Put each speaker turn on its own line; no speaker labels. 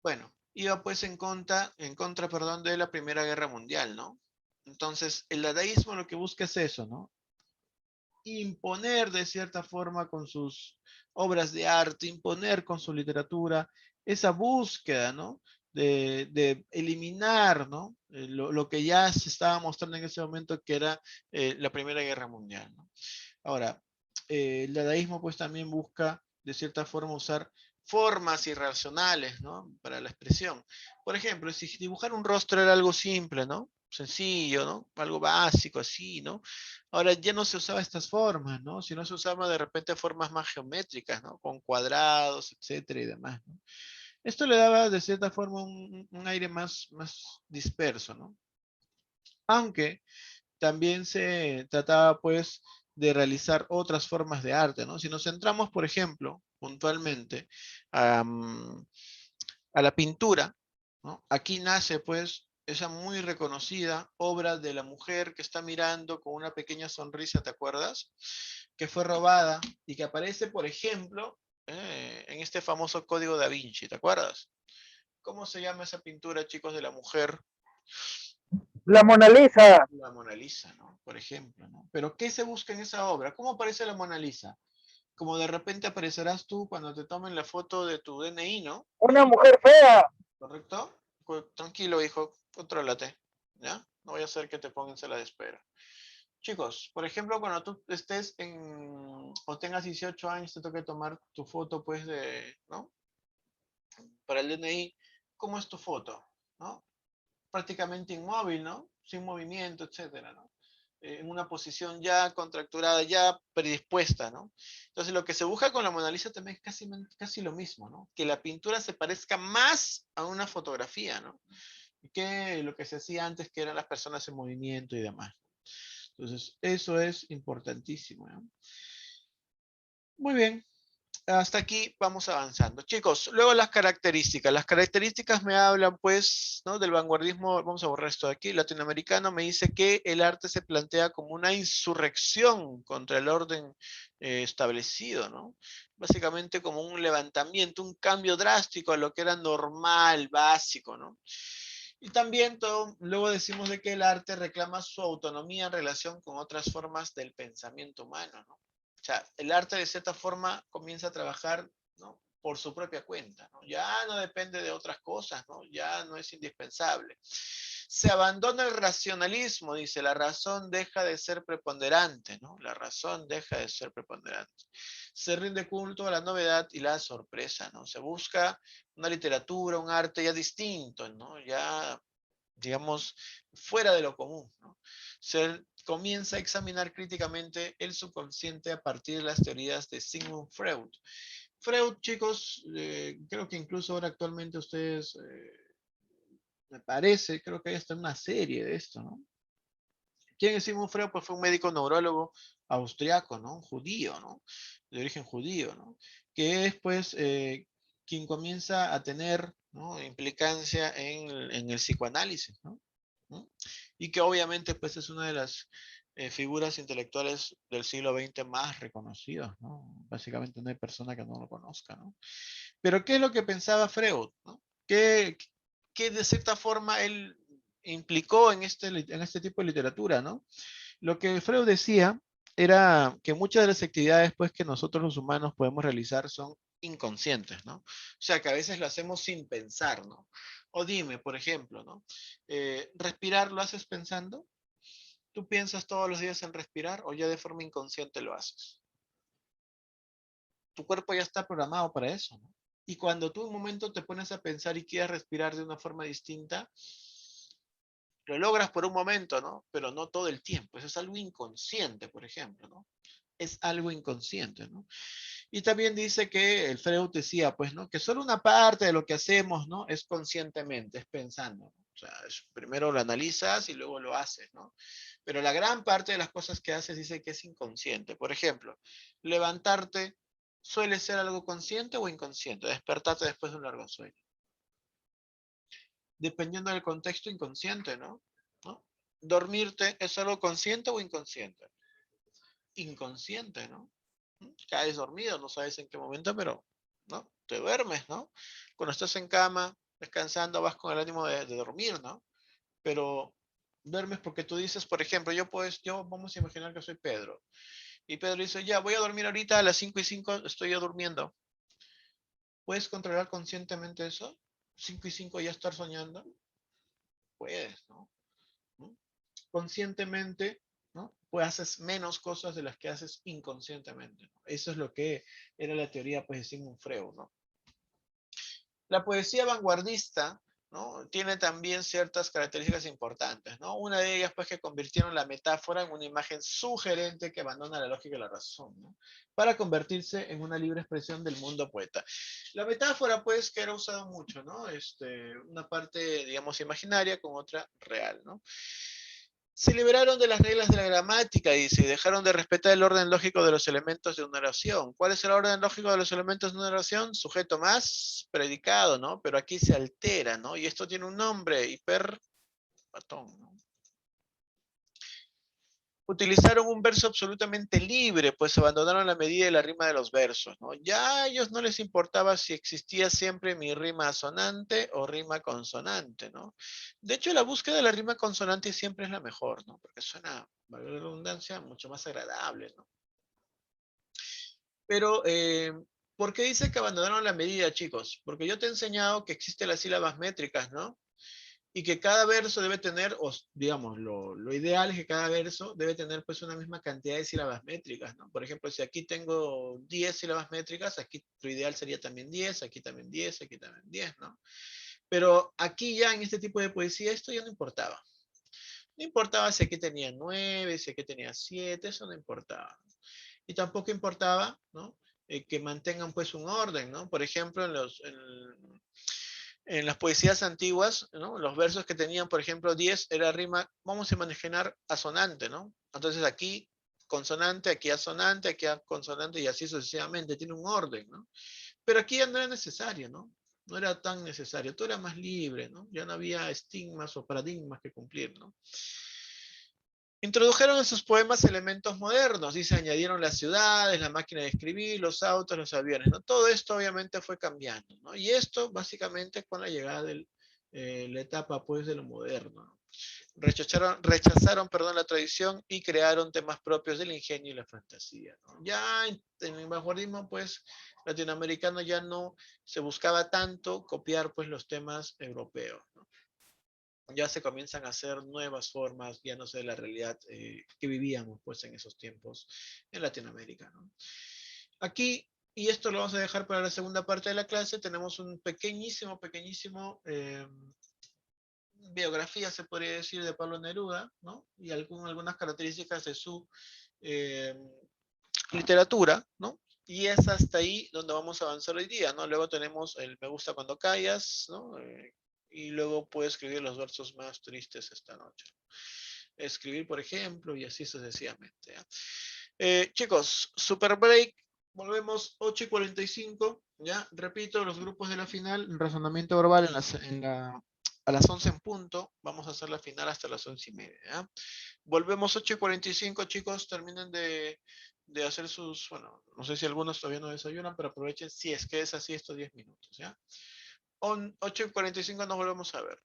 Bueno, iba pues en contra, perdón, de la Primera Guerra Mundial, ¿no? Entonces, el dadaísmo lo que busca es eso, ¿no? Imponer de cierta forma con sus obras de arte, imponer con su literatura esa búsqueda, ¿no? De eliminar, ¿no? Lo que ya se estaba mostrando en ese momento que era la Primera Guerra Mundial, ¿no? Ahora, el dadaísmo pues también busca de cierta forma usar formas irracionales, ¿no? Para la expresión. Por ejemplo, si dibujar un rostro era algo simple, ¿no? Sencillo, ¿no? Algo básico así, ¿no? Ahora ya no se usaba estas formas, ¿no? Sino se usaba de repente formas más geométricas, ¿no? Con cuadrados, etcétera y demás, ¿no? Esto le daba de cierta forma un aire más disperso, ¿no? Aunque también se trataba pues de realizar otras formas de arte, ¿no? Si nos centramos, por ejemplo, puntualmente a, a la pintura, ¿no? Aquí nace pues esa muy reconocida obra de la mujer que está mirando con una pequeña sonrisa, ¿te acuerdas? Que fue robada y que aparece, por ejemplo, en este famoso Código Da Vinci, ¿te acuerdas? ¿Cómo se llama esa pintura, chicos, de la mujer?
La Mona Lisa.
La Mona Lisa, ¿no? Por ejemplo, ¿no? Pero ¿qué se busca en esa obra? ¿Cómo aparece la Mona Lisa? Como de repente aparecerás tú cuando te tomen la foto de tu DNI, ¿no?
Una mujer fea.
¿Correcto? Tranquilo, hijo, contrólate, ¿ya? No voy a hacer que te pongan sala de espera. Chicos, por ejemplo, cuando tú estés o tengas 18 años, te toque tomar tu foto, pues, ¿no? Para el DNI, ¿cómo es tu foto? ¿No? Prácticamente inmóvil, ¿no? Sin movimiento, etcétera, ¿no? En una posición ya contracturada, ya predispuesta, ¿no? Entonces lo que se busca con la Mona Lisa también es casi lo mismo, ¿no? Que la pintura se parezca más a una fotografía, ¿no? Que lo que se hacía antes, que eran las personas en movimiento y demás. Entonces, eso es importantísimo, ¿no? Muy bien, hasta aquí vamos avanzando. Chicos, luego las características. Las características me hablan, pues, ¿no? Del vanguardismo, vamos a borrar esto de aquí, latinoamericano, me dice que el arte se plantea como una insurrección contra el orden establecido, ¿no? Básicamente como un levantamiento, un cambio drástico a lo que era normal, básico, ¿no? Y también luego decimos de que el arte reclama su autonomía en relación con otras formas del pensamiento humano, ¿no? O sea, el arte de cierta forma comienza a trabajar, ¿no? Por su propia cuenta, ¿no? Ya no depende de otras cosas, ¿no? Ya no es indispensable. Se abandona el racionalismo, dice, la razón deja de ser preponderante, ¿no? La razón deja de ser preponderante. Se rinde culto a la novedad y la sorpresa, ¿no? Se busca una literatura, un arte ya distinto, ¿no? Ya, digamos, fuera de lo común, ¿no? Se comienza a examinar críticamente el subconsciente a partir de las teorías de Sigmund Freud. Freud, chicos, creo que incluso ahora actualmente ustedes, me parece, creo que hay hasta una serie de esto, ¿no? ¿Quién es Sigmund Freud? Pues fue un médico neurólogo austriaco, ¿no? Un judío, ¿no? De origen judío, ¿no? Que es, pues, quien comienza a tener, ¿no? Implicancia en el psicoanálisis, ¿no? ¿no? Y que obviamente, pues, es una de las figuras intelectuales del siglo XX más reconocidos, ¿no? Básicamente no hay persona que no lo conozca, ¿no? Pero ¿qué es lo que pensaba Freud, ¿no? ¿Qué de cierta forma él implicó en este tipo de literatura, ¿no? Lo que Freud decía era que muchas de las actividades pues, que nosotros los humanos podemos realizar son inconscientes, ¿no? O sea, que a veces lo hacemos sin pensar, ¿no? O dime, por ejemplo, ¿no? ¿Respirar lo haces pensando? ¿Tú piensas todos los días en respirar o ya de forma inconsciente lo haces? Tu cuerpo ya está programado para eso, ¿no? Y cuando tú un momento te pones a pensar y quieres respirar de una forma distinta, lo logras por un momento, ¿no? Pero no todo el tiempo. Eso es algo inconsciente, por ejemplo, ¿no? Es algo inconsciente, ¿no? Y también dice que el Freud decía, pues, ¿no? Que solo una parte de lo que hacemos, ¿no? Es conscientemente, es pensando, ¿no? O sea, primero lo analizas y luego lo haces, ¿no? Pero la gran parte de las cosas que haces dice que es inconsciente. Por ejemplo, levantarte suele ser algo consciente o inconsciente, despertarte después de un largo sueño. Dependiendo del contexto, inconsciente, ¿no? ¿No? Dormirte es algo consciente o inconsciente. Inconsciente, ¿no? Caes dormido, no sabes en qué momento, pero, ¿no? Te duermes, ¿no? Cuando estás en cama, descansando, vas con el ánimo de dormir, ¿no? Pero duermes porque tú dices, por ejemplo, yo vamos a imaginar que soy Pedro. Y Pedro dice, ya, voy a dormir ahorita a las 5:05, estoy ya durmiendo. ¿Puedes controlar conscientemente eso? 5:05 ya estar soñando. Puedes, ¿no? ¿No? Conscientemente, ¿no? Pues haces menos cosas de las que haces inconscientemente, ¿no? Eso es lo que era la teoría, pues, de Sigmund Freud, ¿no? La poesía vanguardista, ¿no? Tiene también ciertas características importantes, ¿no? Una de ellas, pues, que convirtieron la metáfora en una imagen sugerente que abandona la lógica y la razón, ¿no? Para convertirse en una libre expresión del mundo poeta. La metáfora, pues, que era usada mucho, ¿no? Una parte, digamos, imaginaria con otra real, ¿no? Se liberaron de las reglas de la gramática y se dejaron de respetar el orden lógico de los elementos de una oración. ¿Cuál es el orden lógico de los elementos de una oración? Sujeto más predicado, ¿no? Pero aquí se altera, ¿no? Y esto tiene un nombre, hiperpatón, ¿no? Utilizaron un verso absolutamente libre, pues abandonaron la medida y la rima de los versos, ¿no? Ya a ellos no les importaba si existía siempre mi rima asonante o rima consonante, ¿no? De hecho, la búsqueda de la rima consonante siempre es la mejor, ¿no? Porque suena, valga la redundancia, mucho más agradable, ¿no? Pero, ¿por qué dice que abandonaron la medida, chicos? Porque yo te he enseñado que existen las sílabas métricas, ¿no? Y que cada verso debe tener, o digamos, lo ideal es que cada verso debe tener pues una misma cantidad de sílabas métricas, ¿no? Por ejemplo, si aquí tengo 10 sílabas métricas, aquí lo ideal sería también 10, aquí también 10, aquí también 10, ¿no? Pero aquí ya en este tipo de poesía esto ya no importaba. No importaba si aquí tenía 9, si aquí tenía 7, eso no importaba. Y tampoco importaba, ¿no? Que mantengan pues un orden, ¿no? Por ejemplo, en las poesías antiguas, ¿no? Los versos que tenían, por ejemplo, 10 era rima, vamos a imaginar asonante, ¿no? Entonces aquí consonante, aquí asonante, aquí consonante y así sucesivamente, tiene un orden, ¿no? Pero aquí ya no era necesario, ¿no? No era tan necesario, todo era más libre, ¿no? Ya no había estigmas o paradigmas que cumplir, ¿no? Introdujeron en sus poemas elementos modernos, y se añadieron las ciudades, la máquina de escribir, los autos, los aviones, ¿no? Todo esto obviamente fue cambiando, ¿no? Y esto básicamente con la llegada de la etapa pues de lo moderno, ¿no? Rechazaron, la tradición y crearon temas propios del ingenio y la fantasía, ¿no? Ya en el vanguardismo pues latinoamericano ya no se buscaba tanto copiar pues los temas europeos, ¿no? Ya se comienzan a hacer nuevas formas, ya no sé, de la realidad que vivíamos pues en esos tiempos en Latinoamérica, ¿no? Aquí, y esto lo vamos a dejar para la segunda parte de la clase, tenemos un pequeñísimo biografía, se podría decir, de Pablo Neruda, ¿no? Y algunas características de su eh, literatura, ¿no? Y es hasta ahí donde vamos a avanzar hoy día, ¿no? Luego tenemos el Me gusta cuando callas, ¿no? Y luego puedo escribir los versos más tristes esta noche. Escribir, por ejemplo, y así sucesivamente. ¿Ya? Chicos, Super Break, volvemos 8:45, ¿ya? Repito, los grupos de la final, razonamiento verbal a las 11 en punto, vamos a hacer la final hasta las 11:30, ¿ya? Volvemos 8:45, chicos, terminen de hacer bueno, no sé si algunos todavía no desayunan, pero aprovechen si es que es así estos 10 minutos, ¿ya? 8:45 nos volvemos a ver.